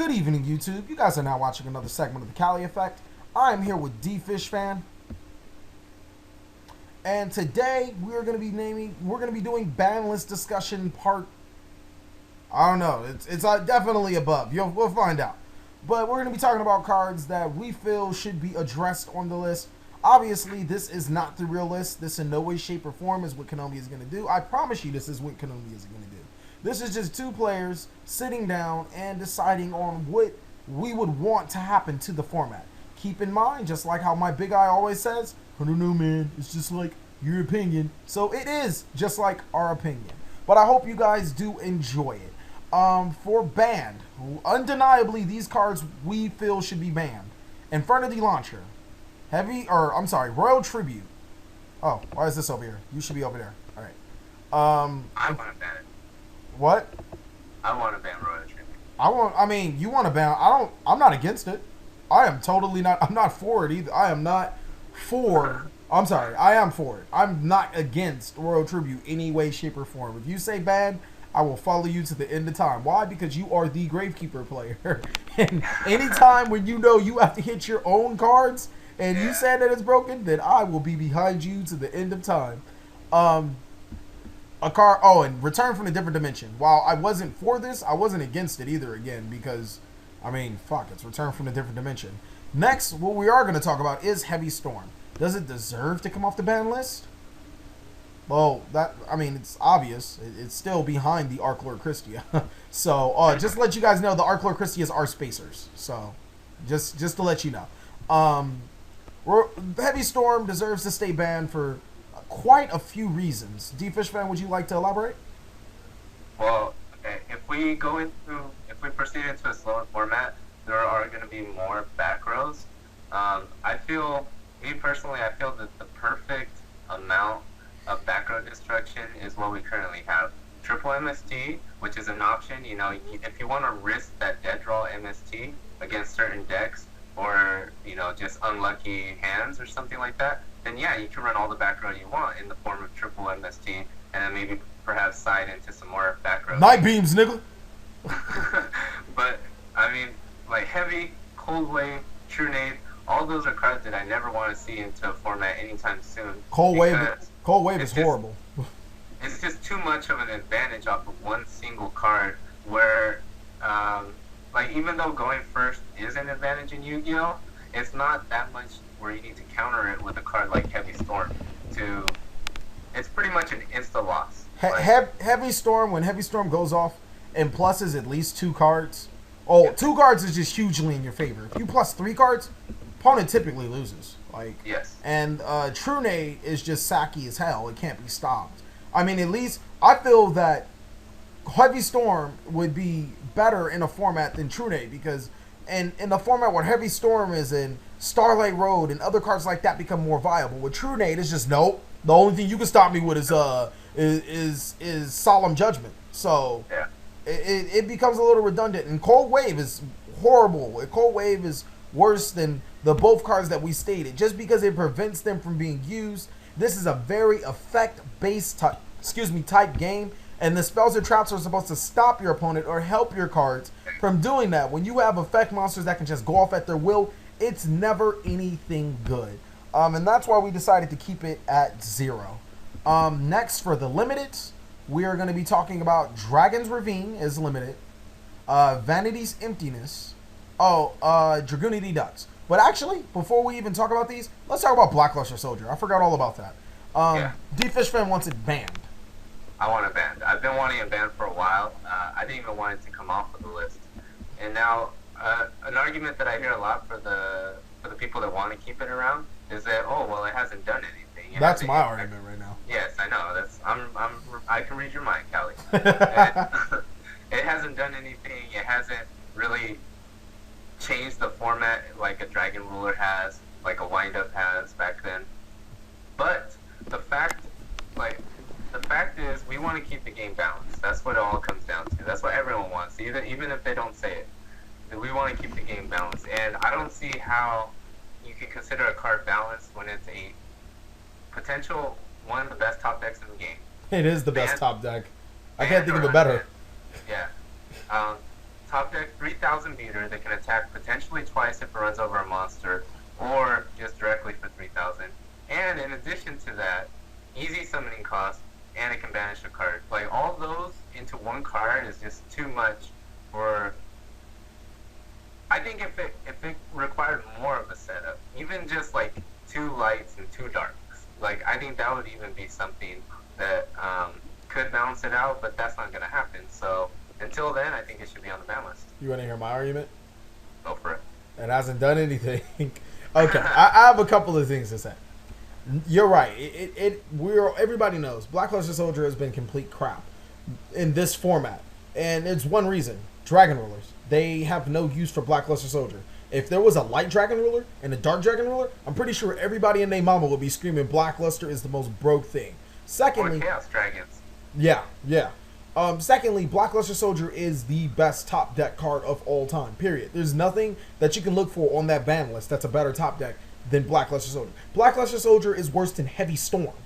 Good evening, YouTube. You guys are now watching another segment of the Cali Effect. I am here with DFishFan, and today we're going to be doing ban list discussion part. I don't know. It's definitely above. We'll find out. But we're going to be talking about cards that we feel should be addressed on the list. Obviously, this is not the real list. This in no way, shape, or form is what Konami is going to do. I promise you this is what Konami is going to do. This is just two players sitting down and deciding on what we would want to happen to the format. Keep in mind, just like how my big eye always says, I don't know, man. It's just like your opinion. So it is just like our opinion. But I hope you guys do enjoy it. For banned, undeniably, these cards we feel should be banned. Infinity Launcher. Royal Tribute. Oh, why is this over here? You should be over there. All right. I want to ban it. What? I want to ban Royal Tribute. You want to ban. I'm not against it. I'm not for it either. I am for it. I'm not against Royal Tribute any way, shape, or form. If you say bad, I will follow you to the end of time. Why? Because you are the Gravekeeper player. And anytime when you know you have to hit your own cards and you say that it's broken, then I will be behind you to the end of time. And Return from a Different Dimension. While I wasn't for this, I wasn't against it either again because, it's Return from a Different Dimension. Next, what we are going to talk about is Heavy Storm. Does it deserve to come off the ban list? Well, it's obvious. It's still behind the Arc Lord Christia. So, just to let you guys know, the Arc Lord Christias are spacers. So, just to let you know. Heavy Storm deserves to stay banned for quite a few reasons. DFishFan, would you like to elaborate? Well, okay. If we proceed into a slower format, there are going to be more back rows. I feel that the perfect amount of back row destruction is what we currently have. Triple MST, which is an option. If you want to risk that dead draw MST against certain decks, or just unlucky hands or something like that, then yeah, you can run all the back row you want in the form of triple MST, and then maybe perhaps side into some more back row. Night beams, nigga. But like Heavy, Cold Wave, True Nade, all those are cards that I never want to see into a format anytime soon. Cold Wave is horrible. It's just too much of an advantage off of one single card where, even though going first is an advantage in Yu-Gi-Oh!, it's not that much where you need to counter it with a card like Heavy Storm. It's pretty much an insta loss. Heavy Storm, when Heavy Storm goes off and pluses at least 2 cards. Oh, 2 cards is just hugely in your favor. If you plus 3 cards, opponent typically loses. Yes. And True Nade is just sacky as hell. It can't be stopped. At least I feel that Heavy Storm would be better in a format than True Nade because in the format where Heavy Storm is in, Starlight Road and other cards like that become more viable. With True Nade, it's just nope. The only thing you can stop me with is Solemn Judgment. So yeah. It becomes a little redundant. And Cold Wave is horrible. Cold Wave is worse than the both cards that we stated, just because it prevents them from being used. This is a very effect-based type game, and the spells or traps are supposed to stop your opponent or help your cards from doing that. When you have effect monsters that can just go off at their will, it's never anything good. And that's why we decided to keep it at 0. Next, for the limited, we are going to be talking about Dragon's Ravine is limited, Vanity's Emptiness, Dragoonity Ducks. But actually, before we even talk about these, let's talk about Blackluster Soldier. I forgot all about that. DFishFan wants it banned. I want it banned. I've been wanting it banned for a while. I didn't even want it to come off of the list. And now, an argument that I hear a lot for the people that want to keep it around is that, it hasn't done anything. That's my argument right now. Yes, I know. I can read your mind, Callie. It hasn't done anything. It hasn't really changed the format like a Dragon Ruler has, like a Wind Up has back then. But the fact is, we want to keep the game balanced. That's what it all comes down to. That's what everyone wants, even if they don't say it. We want to keep the game balanced, and I don't see how you can consider a card balanced when it's a potential one of the best top decks in the game. It is the best top deck. I can't think of it better. Yeah. top deck 3,000 meter that can attack potentially twice if it runs over a monster, or just directly for 3,000. And in addition to that, easy summoning cost, and it can banish a card. Like, all those into one card is just too much for... I think if it required more of a setup, even just like 2 lights and 2 darks, like, I think that would even be something that could balance it out, but that's not going to happen. So until then, I think it should be on the ban list. You want to hear my argument? Go for it. It hasn't done anything. Okay, I have a couple of things to say. You're right. Everybody knows Black Luster Soldier has been complete crap in this format, and it's one reason: Dragon Rulers. They have no use for Black Luster Soldier. If there was a light Dragon Ruler and a dark Dragon Ruler, I'm pretty sure everybody and their mama would be screaming Black Luster is the most broke thing. Secondly, or Chaos Dragons. Yeah. Secondly, Black Luster Soldier is the best top deck card of all time, period. There's nothing that you can look for on that ban list that's a better top deck than Black Luster Soldier. Black Luster Soldier is worse than Heavy Storm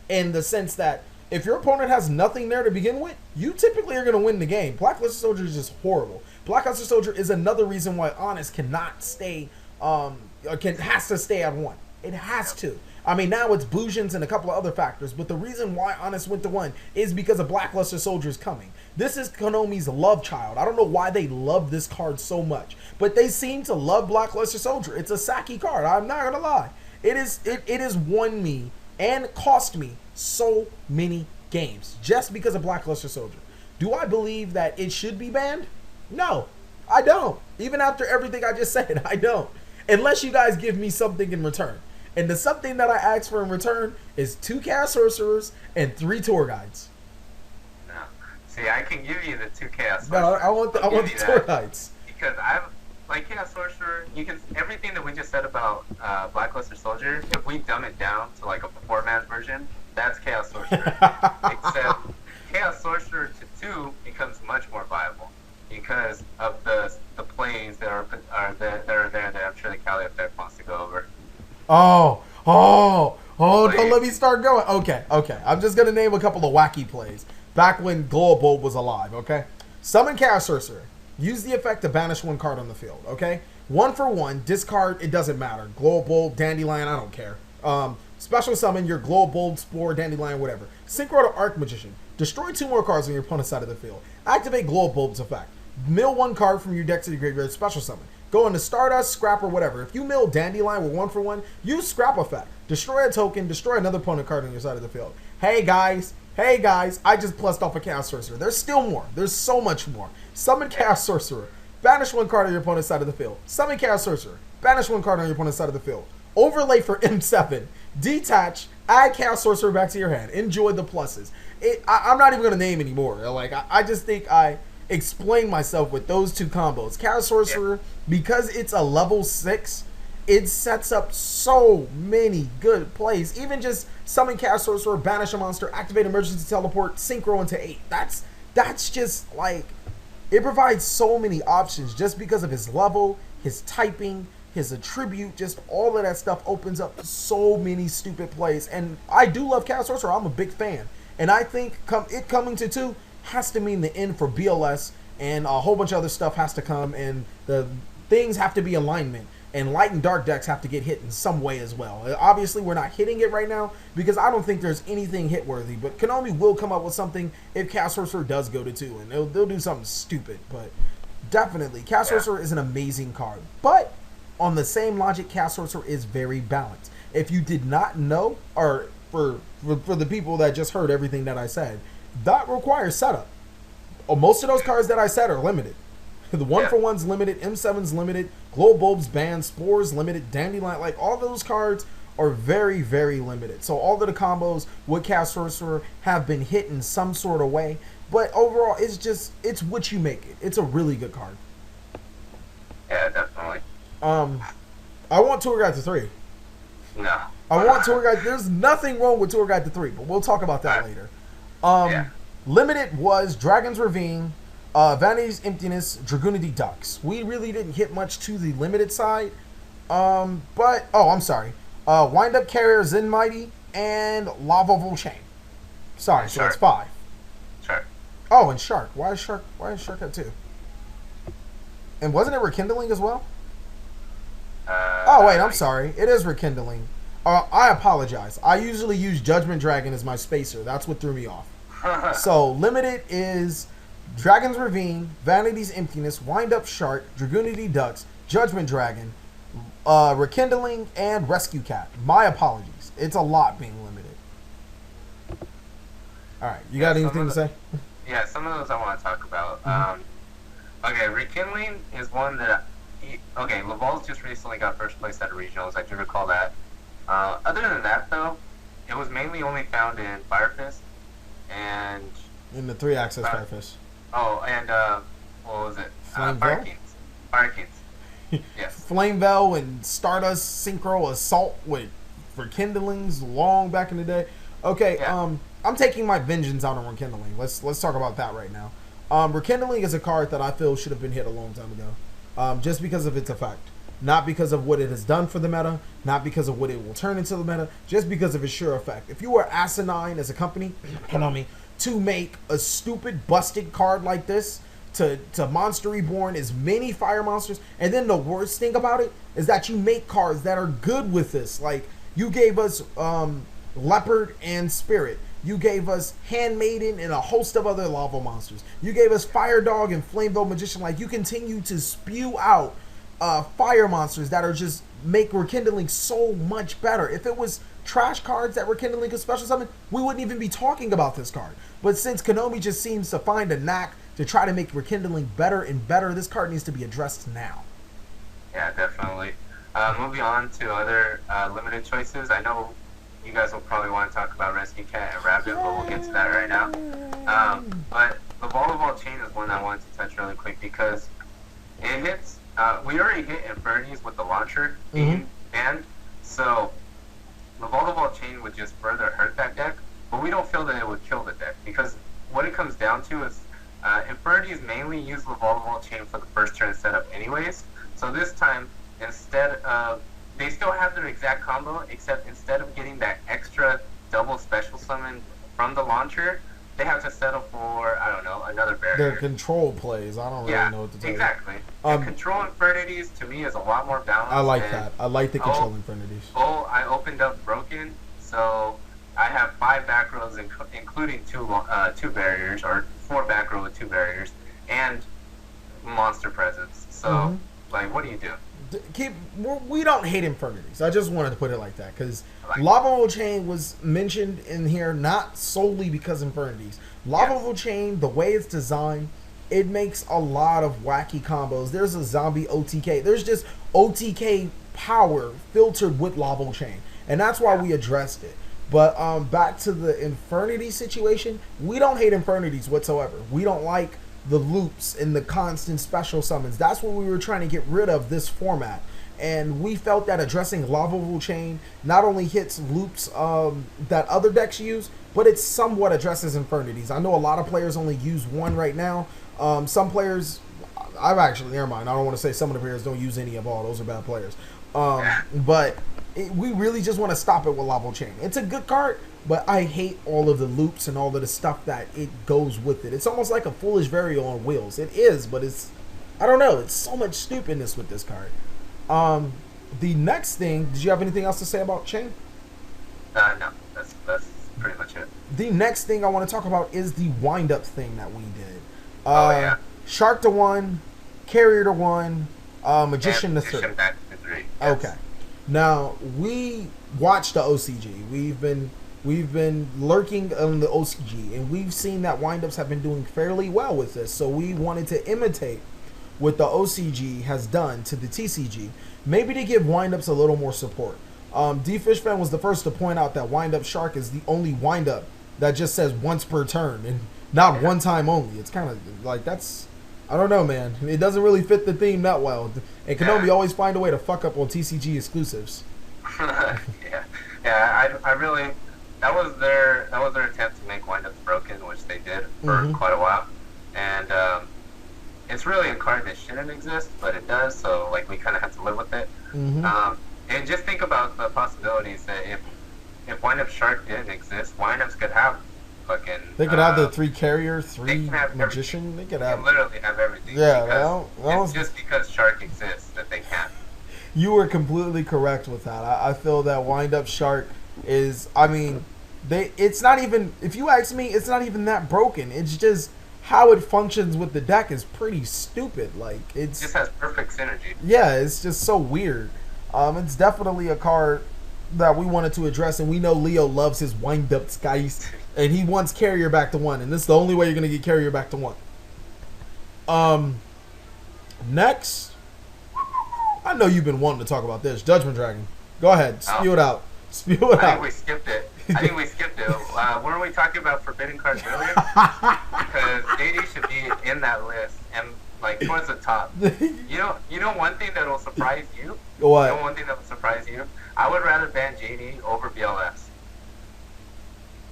in the sense that if your opponent has nothing there to begin with, you typically are going to win the game. Black Luster Soldier is just horrible. Black Luster Soldier is another reason why Honest cannot stay, has to stay at 1. It has to. I mean, now it's Bujins and a couple of other factors, but the reason why Honest went to 1 is because of Black Luster Soldier's coming. This is Konami's love child. I don't know why they love this card so much, but they seem to love Black Luster Soldier. It's a sacky card. I'm not gonna lie. It has won me and cost me so many games just because of Black Luster Soldier. Do I believe that it should be banned? No, I don't. Even after everything I just said, I don't. Unless you guys give me something in return. And the something that I asked for in return is 2 Chaos Sorcerers and 3 Tour Guides. No. See, I can give you the 2 Chaos Sorcerers. No, I want the Tour Guides. Because like Chaos Sorcerer, you can, everything that we just said about Black Luster Soldier, if we dumb it down to like a 4-man version, that's Chaos Sorcerer. Except Chaos Sorcerer to 2 becomes much more viable because of the planes that are there that I'm sure the TheCaliEffect wants to go over. Don't let me start going. Okay. I'm just going to name a couple of wacky plays. Back when Glow Bulb was alive, okay? Summon Chaos Sorcerer. Use the effect to banish 1 card on the field, okay? 1 for 1, discard, it doesn't matter. Glow Bulb, Dandelion, I don't care. Special summon your Glow Bulb, Spore, Dandelion, whatever. Synchro to Arc Magician. Destroy 2 more cards on your opponent's side of the field. Activate Glow Bulb's effect. Mill 1 card from your deck to the graveyard, special summon. Go into Stardust, Scrap, or whatever. If you mill Dandelion with 1 for 1, use Scrap effect. Destroy a token, destroy another opponent card on your side of the field. Hey guys, I just plussed off a Chaos Sorcerer. There's still more. There's so much more. Summon Chaos Sorcerer. Banish 1 card on your opponent's side of the field. Summon Chaos Sorcerer. Banish 1 card on your opponent's side of the field. Overlay for M7. Detach. Add Chaos Sorcerer back to your hand. Enjoy the pluses. I'm not even going to name anymore. Like, I just think I explain myself with those 2 combos. Chaos Sorcerer, because it's a level 6, it sets up so many good plays. Even just summon Chaos Sorcerer, banish a monster, activate emergency teleport, synchro into 8. That's just like, it provides so many options just because of his level, his typing, his attribute, just all of that stuff opens up so many stupid plays. And I do love Chaos Sorcerer. I'm a big fan. And I think it coming to 2 has to mean the end for BLS, and a whole bunch of other stuff has to come, and the things have to be alignment, and light and dark decks have to get hit in some way as well. Obviously, we're not hitting it right now because I don't think there's anything hit worthy, but Konami will come up with something if Chaos Sorcerer does go to 2, and they'll do something stupid. But definitely, Chaos Sorcerer is an amazing card. But on the same logic, Chaos Sorcerer is very balanced. If you did not know, or for the people that just heard everything that I said, that requires setup. Most of those cards that I said are limited. The 1 for 1's limited, M7's limited, Glow Bulb's banned, Spore's limited, Dandelion, like all those cards are very, very limited. So all of the combos with Chaos Sorcerer have been hit in some sort of way. But overall, it's what you make it. It's a really good card. Yeah, definitely. I want Tour Guide to 3. No. I want Tour Guide. There's nothing wrong with Tour Guide to 3, but we'll talk about that later. Limited was Dragon's Ravine, Vanity's Emptiness, Dragoonity Ducks. We really didn't hit much to the limited side. But, I'm sorry. Wind Up Carrier, Zen Mighty, and Lavalval Chain. Sorry, so it's 5. Shark. Oh, and Shark. Why is Shark at 2? And wasn't it Rekindling as well? Uh, Oh wait, I'm sorry. It is Rekindling. I apologize. I usually use Judgment Dragon as my spacer. That's what threw me off. So limited is Dragon's Ravine, Vanity's Emptiness, Wind Up Shark, Dragoonity Ducks, Judgment Dragon, Rekindling, and Rescue Cat. My apologies. It's a lot being limited. All right, you got anything to say? Yeah, some of those I want to talk about. Okay, Rekindling is one that. Okay, Laval's just recently got first place at regionals. I do recall that. Other than that, though, it was mainly only found in Firefist and In the 3-axis Firefist. oh, and what was it? Flame Fire Veil? Kings. Fire Kings. Yes. Flame Veil and Stardust Synchro Assault with Rekindlings long back in the day. Okay, Yeah. I'm taking my vengeance out on Rekindling. Let's talk about that right now. Rekindling is a card that I feel should have been hit a long time ago. Just because of its effect. Not because of what it has done for the meta, not because of what it will turn into the meta, just because of its sure effect. If you were asinine as a company, to make a stupid busted card like this, to Monster Reborn as many fire monsters, and then the worst thing about it is that you make cards that are good with this. Like, you gave us Leopard and Spirit. You gave us Handmaiden and a host of other lava monsters. You gave us Fire Dog and Flame Veil Magician. Like, you continue to spew out fire monsters that are just make Rekindling so much better. If it was trash cards that Rekindling could special summon, we wouldn't even be talking about this card. But since Konami just seems to find a knack to try to make Rekindling better and better, this card needs to be addressed now. Yeah, definitely. Moving on to other limited choices. I know you guys will probably want to talk about Rescue Cat and Rabbit, but we'll get to that right now. But the Lavalval Chain is one I wanted to touch really quick because it hits. We already hit Infernities with the launcher being banned, so the Lavalval Chain would just further hurt that deck, but we don't feel that it would kill the deck, because what it comes down to is Infernities mainly use Lavalval Chain for the first turn setup anyways, so this time, instead of, they still have their exact combo, except instead of getting that extra double special summon from the launcher, they have to settle for, I don't know, another barrier. Their control plays, I don't really know what to tell exactly. you. Control Infernities, to me, is a lot more balanced. I like that. I like the control Infernities. Oh, I opened up Broken, so I have 5 back rows, including two barriers, or 4 back row with 2 barriers, and Monster Presence. So, like, what do you do? We don't hate Infernities. I just wanted to put it like that because Lavalval Chain was mentioned in here not solely because Infernities. Lavalval Chain, the way it's designed, it makes a lot of wacky combos. There's a zombie OTK. There's just OTK power filtered with Lavalval Chain, and that's why we addressed it. But back to the Infernity situation, we don't hate Infernities whatsoever. We don't like the loops and the constant special summons. That's what we were trying to get rid of this format. And we felt that addressing Lavalval Chain not only hits loops that other decks use, but it somewhat addresses Infernities. I know a lot of players only use one right now. Some players, I've actually, never mind, I don't want to say some of the players don't use any of all. Those are bad players. But we really just want to stop it with Lavalval Chain. It's a good card, but I hate all of the loops and all of the stuff that it goes with it. It's almost like a Foolish Vario on wheels. It is, but it's, I don't know, it's so much stupidness with this card. The next thing, did you have anything else to say about Chain? No, that's pretty much it. The next thing I want to talk about is the wind-up thing that we did. Shark to 1, Carrier to 1, Magician to 3. Back to 3. Yes. Okay. Now, we watched the OCG. We've been lurking on the OCG, and we've seen that windups have been doing fairly well with this. So we wanted to imitate what the OCG has done to the TCG, maybe to give windups a little more support. D-Fishfan was the first to point out that Windup Shark is the only windup that just says once per turn and not one time only. It's kind of like, that's, I don't know, man. It doesn't really fit the theme that well. And Konami always find a way to fuck up on TCG exclusives. I really, that was their attempt to make windups broken, which they did for quite a while. And it's really a card that shouldn't exist, but it does, so like we kind of have to live with it. And just think about the possibilities that if Windup Shark didn't exist, windups could have fucking. They could have the 3 carrier, They 3 can have magician. everything. They could They have. can literally have everything. Yeah, Because that was, it's just because Shark exists that they can't. you were completely correct with that. I feel that wind up shark is. I mean, it's not even. If you ask me, it's not even that broken. It's just how it functions with the deck is pretty stupid. Like It just has perfect synergy. yeah, it's just so weird. It's definitely a card that we wanted to address, and we know Leo loves his wind up skies, and he wants carrier back to 1, and this is the only way you're gonna get carrier back to 1. Next, I know you've been wanting to talk about this Judgment Dragon. Go ahead, spew it out. Spew it I out. think we skipped it. Weren't we talking about forbidden cards earlier? Because JD should be in that list and like towards the top. You know one thing that will surprise you? What? You know one thing that will surprise you? I would rather ban JD over BLS.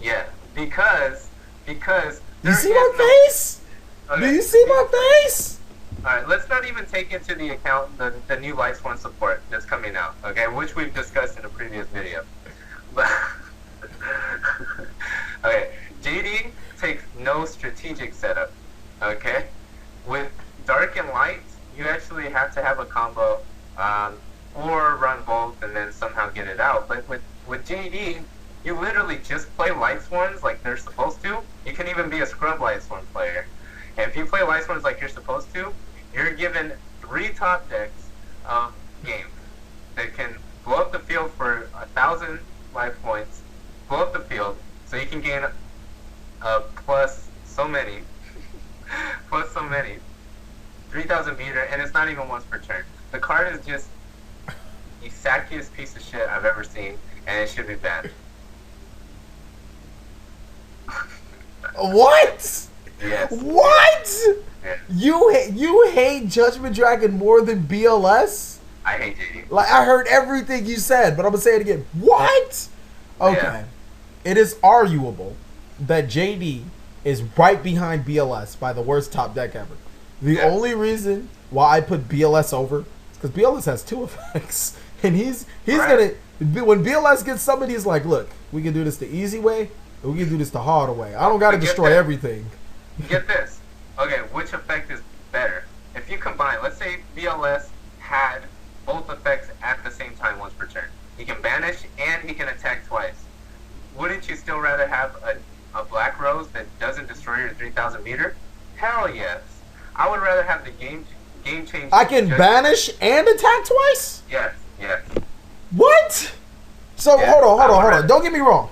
Yeah, because You see my face? Okay. Do you see my face? Alright, let's not even take into the account the new Lightsworn support that's coming out, okay, which we've discussed in a previous video. But okay, JD takes no strategic setup, okay? With Dark and Light, you actually have to have a combo, or run both and then somehow get it out. But with JD, you literally just play Lightsworns like they're supposed to. You can even be a scrub Lightsworn player. And if you play Lightsworns like you're supposed to, you're given 3 top decks of game that can blow up the field for 1,000 life points, blow up the field, so you can gain plus so many, 3,000 meter, and it's not even once per turn. The card is just the sackiest piece of shit I've ever seen, and it should be banned. What? Yes. What? Yeah. You hate Judgment Dragon more than BLS? I hate JD. Like, I heard everything you said, but I'm gonna say it again. What? Okay. Yeah. It is arguable that JD is right behind BLS by the worst top deck ever. The Yes. only reason why I put BLS over is because BLS has 2 effects, and he's Right. gonna when BLS gets somebody, he's like, look, we can do this the easy way, or we can do this the hard way. I don't gotta But get destroy that. everything. Get this. Okay, which effect is better? If you combine, let's say BLS had both effects at the same time once per turn. He can banish and he can attack twice. Wouldn't you still rather have a Black Rose that doesn't destroy your 3,000 meter? Hell yes. I would rather have the game changing. I can banish and attack twice? Yes, yes. What? So Yeah, hold I would on. rather- Don't get me wrong.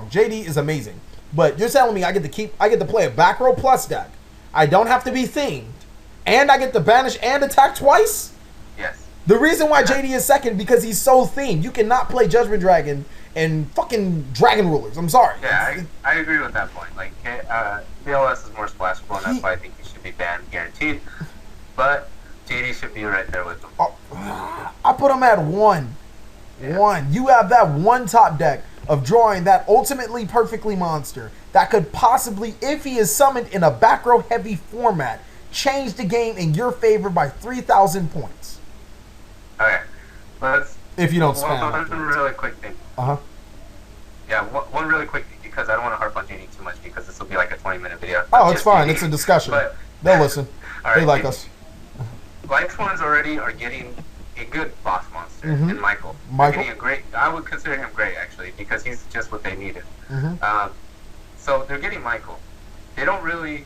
JD is amazing. But you're telling me I get to play a back row plus deck. I don't have to be themed. And I get to banish and attack twice? Yes. The reason why JD is second because he's so themed. You cannot play Judgment Dragon and fucking Dragon Rulers. I'm sorry. Yeah, I agree with that point. Like, BLS is more splashable, and that's why I think he should be banned, guaranteed. But JD should be right there with him. I put him at 1. Yeah. 1. You have that 1 top deck of drawing that ultimately perfectly monster that could possibly, if he is summoned in a back row heavy format, change the game in your favor by 3,000 points. Okay, let's. If you don't spam. One really quick thing. Uh-huh. Yeah, one really quick thing, because I don't want to harp on JD too much because this will be like a 20-minute video. Oh, it's Just fine. JD. It's a discussion. But, They'll listen. all They right, like JD. us. Lightsworns already are getting a good boss monster Mhm. in Michael. They're Michael. getting a great. I would consider him great actually because he's just what they needed. Mm-hmm. So they're getting Michael. They don't really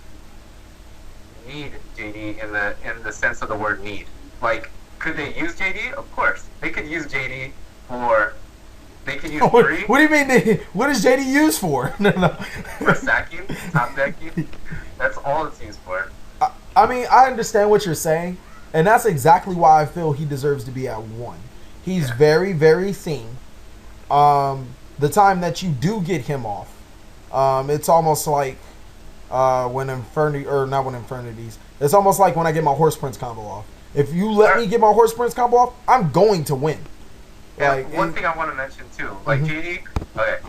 need JD in the sense of the word need. Like, could they use JD? Of course, they could use JD for. They could use What 3 do you mean? What is JD used for? No. for stacking, top decking. That's all it's used for. I mean, I understand what you're saying, and that's exactly why I feel he deserves to be at 1. He's very, very themed. The time that you do get him off, it's almost like when Infernity, or not when Infernities. It's almost like when I get my Horse Prince combo off. If you let me get my Horse Prince combo off, I'm going to win. Yeah, Like, one thing I want to mention too, like JD. Okay.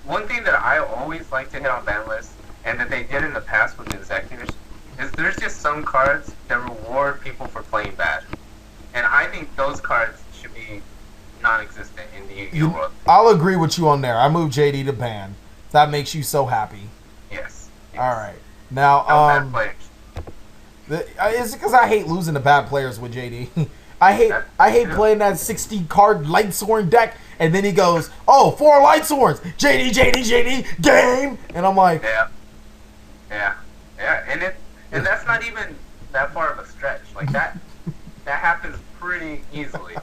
One thing that I always like to hit on ban lists, and that they did in the past with the executives, is there's just some cards that reward people for playing bad, and I think those cards should be non-existent in the Yu-Gi-Oh world. I'll agree with you on there. I moved JD to ban. that makes you so happy. Yes. All right. Now, No bad players. It's because I hate losing to bad players with JD. I hate playing that 60 card Lightsworn deck, and then he goes, "Oh, 4 Lightsworns, JD, game," and I'm like, yeah, and that's not even that far of a stretch. Like that happens pretty easily.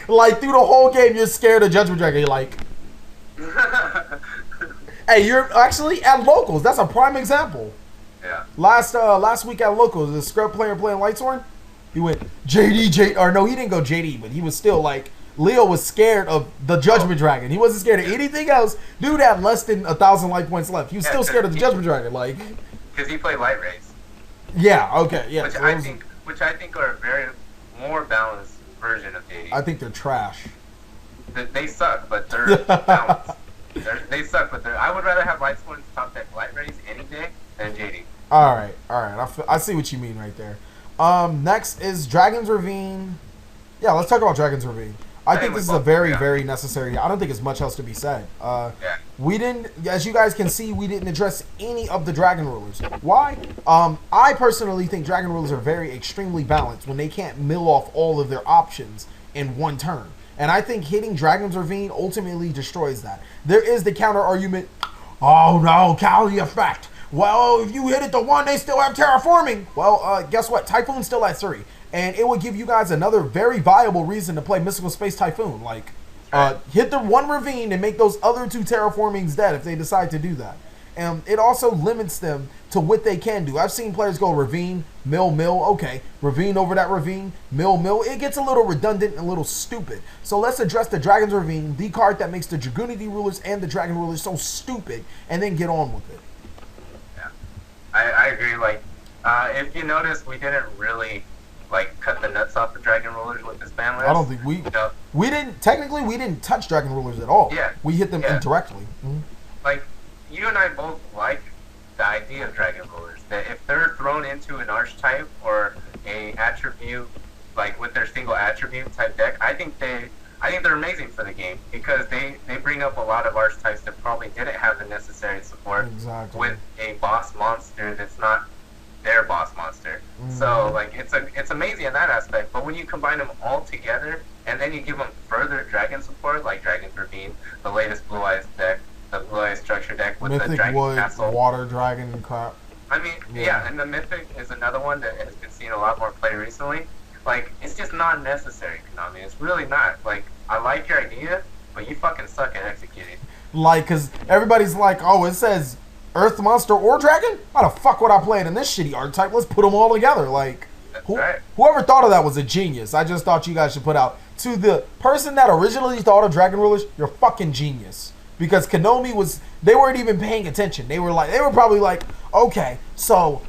Like through the whole game, you're scared of Judgment Dragon. You're like, hey, you're actually at locals. That's a prime example. Yeah. Last week at locals, the scrub player playing Lightsworn, he went JD, or no, he didn't go JD, but he was still like, Leo was scared of the Judgment Dragon. He wasn't scared of anything else. Dude had less than 1,000 life points left. He was still scared of the Judgment Dragon, like. Because he played Light Rays. Yeah. Okay. Yeah. Which I think are a very more balanced version of JD. I think they're trash. They suck, but they're balanced. They suck, but I would rather have Lightsworn's top deck Light Rays any day than JD. All right. I see what you mean right there. Next is Dragon's Ravine. Yeah, let's talk about Dragon's Ravine. I think this is a very, very necessary. I don't think there's much else to be said. We didn't, as you guys can see, we didn't address any of the Dragon Rulers. Why? I personally think Dragon Rulers are very extremely balanced when they can't mill off all of their options in one turn. And I think hitting Dragon's Ravine ultimately destroys that. There is the counter argument, oh no, TheCaliEffect. Well, if you hit it to 1, they still have terraforming. Well, guess what? Typhoon's still at 3. And it would give you guys another very viable reason to play Mystical Space Typhoon. Like, hit the 1 Ravine and make those other 2 terraformings dead if they decide to do that. And it also limits them to what they can do. I've seen players go Ravine, mill, okay. Ravine over that Ravine, mill. It gets a little redundant and a little stupid. So let's address the Dragon's Ravine, the card that makes the Dragunity Rulers and the Dragon Rulers so stupid, and then get on with it. Yeah, I agree. Like, if you notice, we didn't really like cut the nuts off the Dragon Rulers with this ban list. I don't think we didn't touch Dragon Rulers at all. Yeah, we hit them indirectly. Mm-hmm. Like, you and I both like the idea of Dragon Rulers, that if they're thrown into an archetype or a attribute, like with their single attribute type deck, I think they're amazing for the game, because they bring up a lot of archetypes that probably didn't have the necessary support with a boss monster that's not their boss monster. So like it's amazing in that aspect, but when you combine them all together and then you give them further dragon support, like Dragon's Ravine, the latest Blue Eyes deck, the Blue Eyes structure deck with Mythic the Dragon Wood, Castle, Water Dragon and crap. I mean, yeah, and the Mythic is another one that has been seeing a lot more play recently. Like, it's just not necessary, Konami. It's really not. Like, I like your idea, but you fucking suck at executing. Like, because everybody's like, oh, it says Earth Monster or Dragon? How the fuck would I play it in this shitty archetype? Let's put them all together. Like, whoever thought of that was a genius. I just thought you guys should put out, to the person that originally thought of Dragon Rulers, you're fucking genius. Because Konami they weren't even paying attention. They were probably like, okay, so,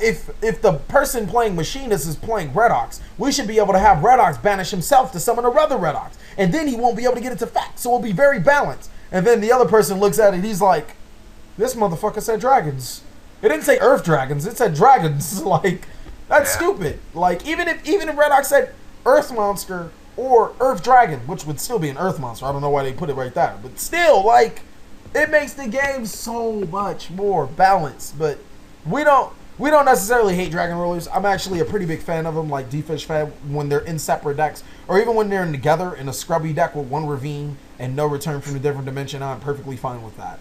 if the person playing Machinist is playing Redox, we should be able to have Redox banish himself to summon another Redox. And then he won't be able to get it to fact, so it'll be very balanced. And then the other person looks at it, he's like, this motherfucker said dragons. It didn't say Earth Dragons, it said dragons. Like, that's stupid. Like, even if Redox said Earth Monster or Earth Dragon, which would still be an Earth Monster, I don't know why they put it right there. But still, like, it makes the game so much more balanced. But we don't necessarily hate Dragon Rulers. I'm actually a pretty big fan of them, like D-Fish fan, when they're in separate decks, or even when they're together in a scrubby deck with 1 Ravine and no return from a different dimension. I'm perfectly fine with that.